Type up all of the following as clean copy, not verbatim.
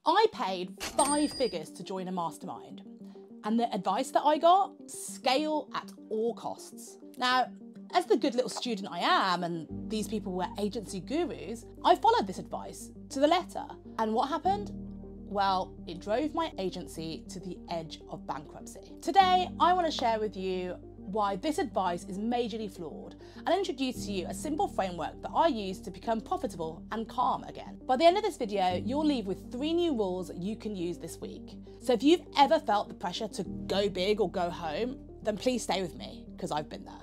I paid 5 figures to join a mastermind, and the advice that I got, scale at all costs. Now, as the good little student I am, and these people were agency gurus, I followed this advice to the letter. And what happened? Well, it drove my agency to the edge of bankruptcy. Today, I want to share with you why this advice is majorly flawed and introduce to you a simple framework that I use to become profitable and calm again. By the end of this video, you'll leave with 3 new rules that you can use this week. So if you've ever felt the pressure to go big or go home, then please stay with me, because I've been there.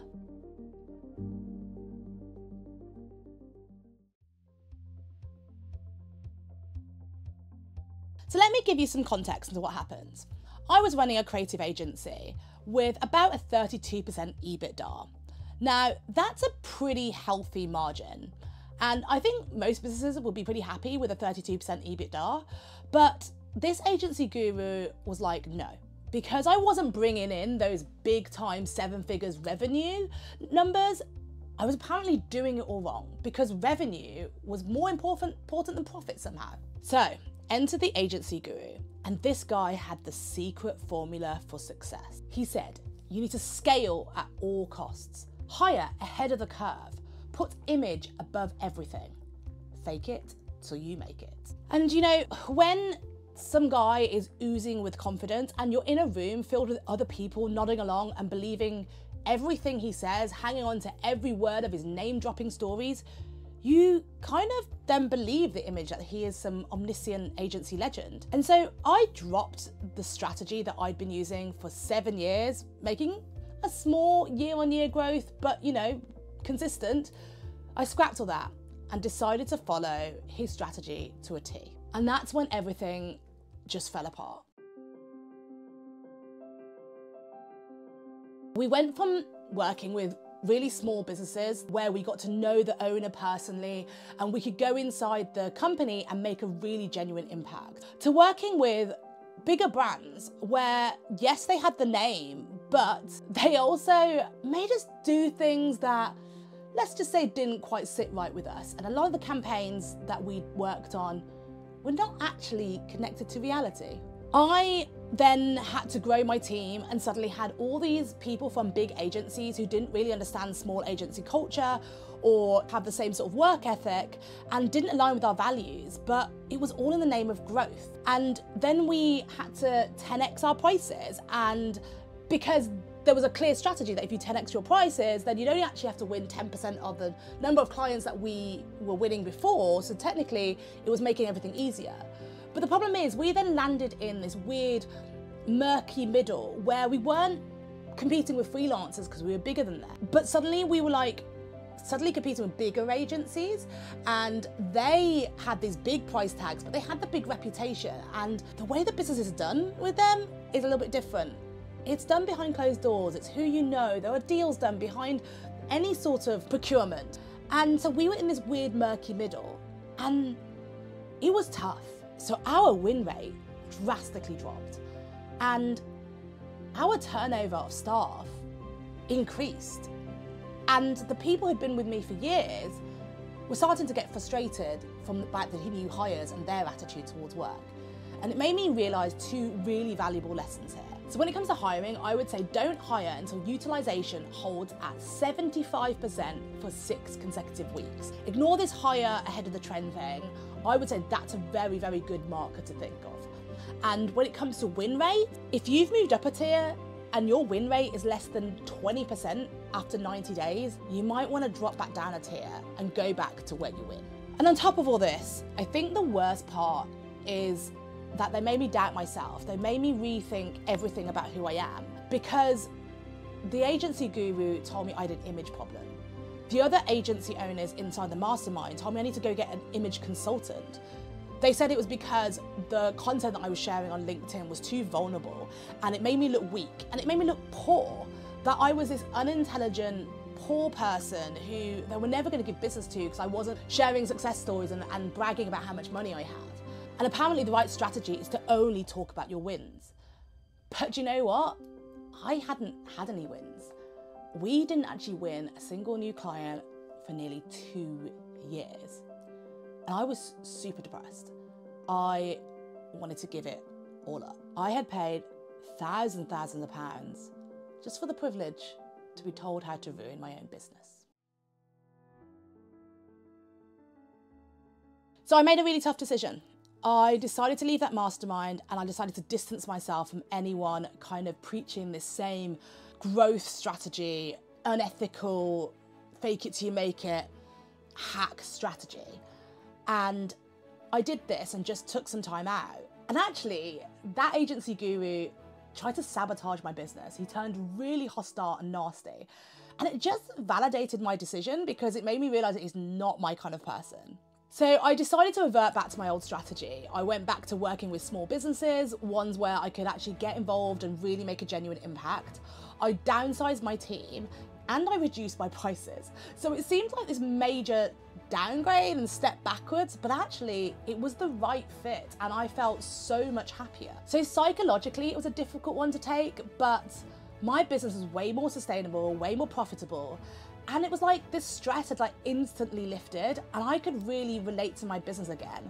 So let me give you some context into what happened. I was running a creative agency with about a 32% EBITDA. Now, that's a pretty healthy margin. And I think most businesses will be pretty happy with a 32% EBITDA. But this agency guru was like, no, because I wasn't bringing in those big time 7 figures revenue numbers, I was apparently doing it all wrong, because revenue was more important than profit somehow. So, enter the agency guru, and this guy had the secret formula for success. He said, you need to scale at all costs, hire ahead of the curve, put image above everything, fake it till you make it. And you know, when some guy is oozing with confidence and you're in a room filled with other people nodding along and believing everything he says, hanging on to every word of his name-dropping stories, you kind of then believe the image that he is some omniscient agency legend. And so I dropped the strategy that I'd been using for 7 years, making a small year-on-year growth, but you know, consistent. I scrapped all that and decided to follow his strategy to a T. And that's when everything just fell apart. We went from working with really small businesses where we got to know the owner personally and we could go inside the company and make a really genuine impact, to working with bigger brands where, yes, they had the name, but they also made us do things that, let's just say, didn't quite sit right with us. And a lot of the campaigns that we worked on were not actually connected to reality. I then had to grow my team and suddenly had all these people from big agencies who didn't really understand small agency culture or have the same sort of work ethic and didn't align with our values, but it was all in the name of growth. And then we had to 10x our prices, and because there was a clear strategy that if you 10x your prices, then you'd only actually have to win 10% of the number of clients that we were winning before, so technically it was making everything easier. But the problem is, we then landed in this weird, murky middle where we weren't competing with freelancers because we were bigger than them. But suddenly we were competing with bigger agencies, and they had these big price tags, but they had the big reputation. And the way the business is done with them is a little bit different. It's done behind closed doors. It's who you know. There are deals done behind any sort of procurement. And so we were in this weird, murky middle, and it was tough. So our win rate drastically dropped, and our turnover of staff increased. And the people who'd been with me for years were starting to get frustrated from the fact that he knew hires and their attitude towards work. And it made me realise 2 really valuable lessons here. So when it comes to hiring, I would say don't hire until utilisation holds at 75% for 6 consecutive weeks. Ignore this hire ahead of the trend thing. I would say that's a very, very good marker to think of. And when it comes to win rate, if you've moved up a tier and your win rate is less than 20% after 90 days, you might want to drop back down a tier and go back to where you win. And on top of all this, I think the worst part is that they made me doubt myself. They made me rethink everything about who I am, because the agency guru told me I had an image problem. The other agency owners inside the mastermind told me I need to go get an image consultant. They said it was because the content that I was sharing on LinkedIn was too vulnerable and it made me look weak and it made me look poor, that I was this unintelligent, poor person who they were never going to give business to because I wasn't sharing success stories and bragging about how much money I had. And apparently the right strategy is to only talk about your wins. But do you know what? I hadn't had any wins. We didn't actually win a single new client for nearly 2 years. And I was super depressed. I wanted to give it all up. I had paid thousands of pounds just for the privilege to be told how to ruin my own business. So I made a really tough decision. I decided to leave that mastermind, and I decided to distance myself from anyone kind of preaching this same growth strategy, unethical, fake it till you make it, hack strategy. And I did this and just took some time out. And actually, that agency guru tried to sabotage my business. He turned really hostile and nasty. And it just validated my decision because it made me realize that he's not my kind of person. So I decided to revert back to my old strategy. I went back to working with small businesses, ones where I could actually get involved and really make a genuine impact. I downsized my team and I reduced my prices. So it seemed like this major downgrade and step backwards, but actually it was the right fit and I felt so much happier. So psychologically, it was a difficult one to take, but my business was way more sustainable, way more profitable. And it was like this stress had like instantly lifted and I could really relate to my business again.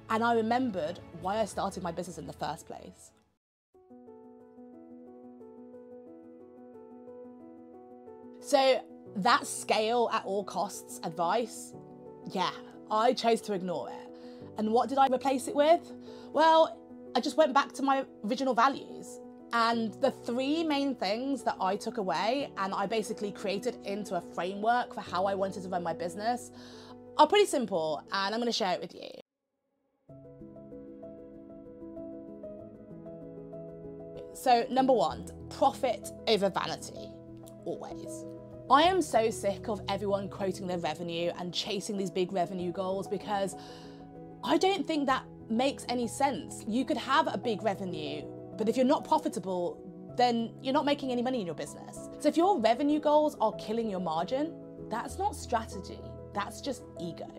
And I remembered why I started my business in the first place. So that scale at all costs advice, yeah, I chose to ignore it. And what did I replace it with? Well, I just went back to my original values. And the three main things that I took away and I basically created into a framework for how I wanted to run my business are pretty simple, and I'm going to share it with you. So number one, profit over vanity, always. I am so sick of everyone quoting their revenue and chasing these big revenue goals because I don't think that makes any sense. You could have a big revenue, but if you're not profitable, then you're not making any money in your business. So if your revenue goals are killing your margin, that's not strategy, that's just ego.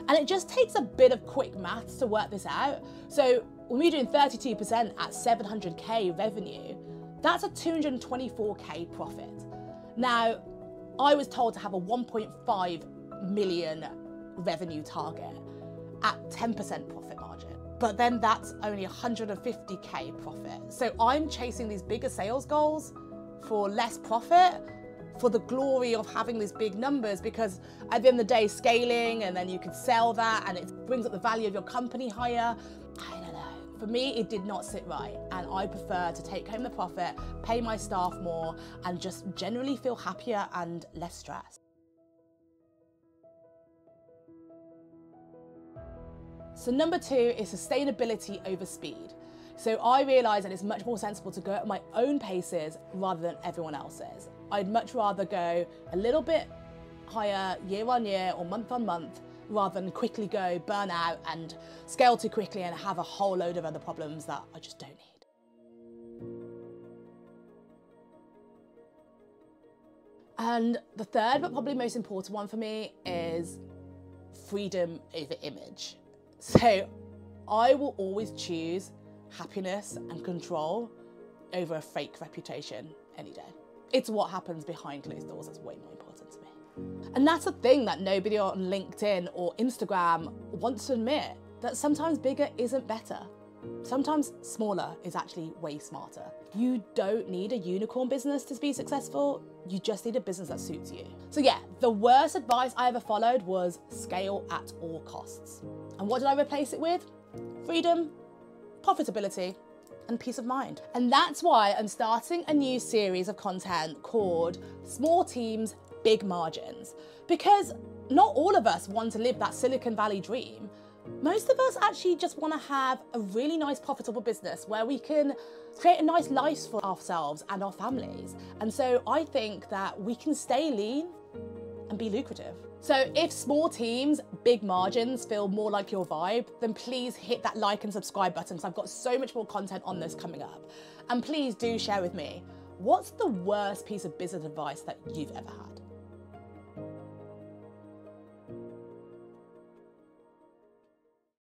And it just takes a bit of quick maths to work this out. So when we're doing 32% at 700K revenue, that's a 224K profit. Now, I was told to have a 1.5 million revenue target at 10% profit margin. But then that's only 150K profit. So I'm chasing these bigger sales goals for less profit, for the glory of having these big numbers, because at the end of the day, scaling and then you can sell that and it brings up the value of your company higher. I don't know. For me, it did not sit right. And I prefer to take home the profit, pay my staff more, and just generally feel happier and less stressed. So number two is sustainability over speed. So I realised that it's much more sensible to go at my own paces rather than everyone else's. I'd much rather go a little bit higher year on year or month on month rather than quickly go burn out and scale too quickly and have a whole load of other problems that I just don't need. And the third, but probably most important one for me, is freedom over image. So I will always choose happiness and control over a fake reputation any day. It's what happens behind closed doors that's way more important to me. And that's the thing that nobody on LinkedIn or Instagram wants to admit, that sometimes bigger isn't better. Sometimes smaller is actually way smarter. You don't need a unicorn business to be successful. You just need a business that suits you. So yeah, the worst advice I ever followed was scale at all costs. And what did I replace it with? Freedom, profitability, and peace of mind. And that's why I'm starting a new series of content called Small Teams, Big Margins. Because not all of us want to live that Silicon Valley dream. Most of us actually just want to have a really nice profitable business where we can create a nice life for ourselves and our families. And so I think that we can stay lean and be lucrative. So if small teams, big margins feel more like your vibe, then please hit that like and subscribe button, because I've got so much more content on this coming up. And please do share with me, what's the worst piece of business advice that you've ever had?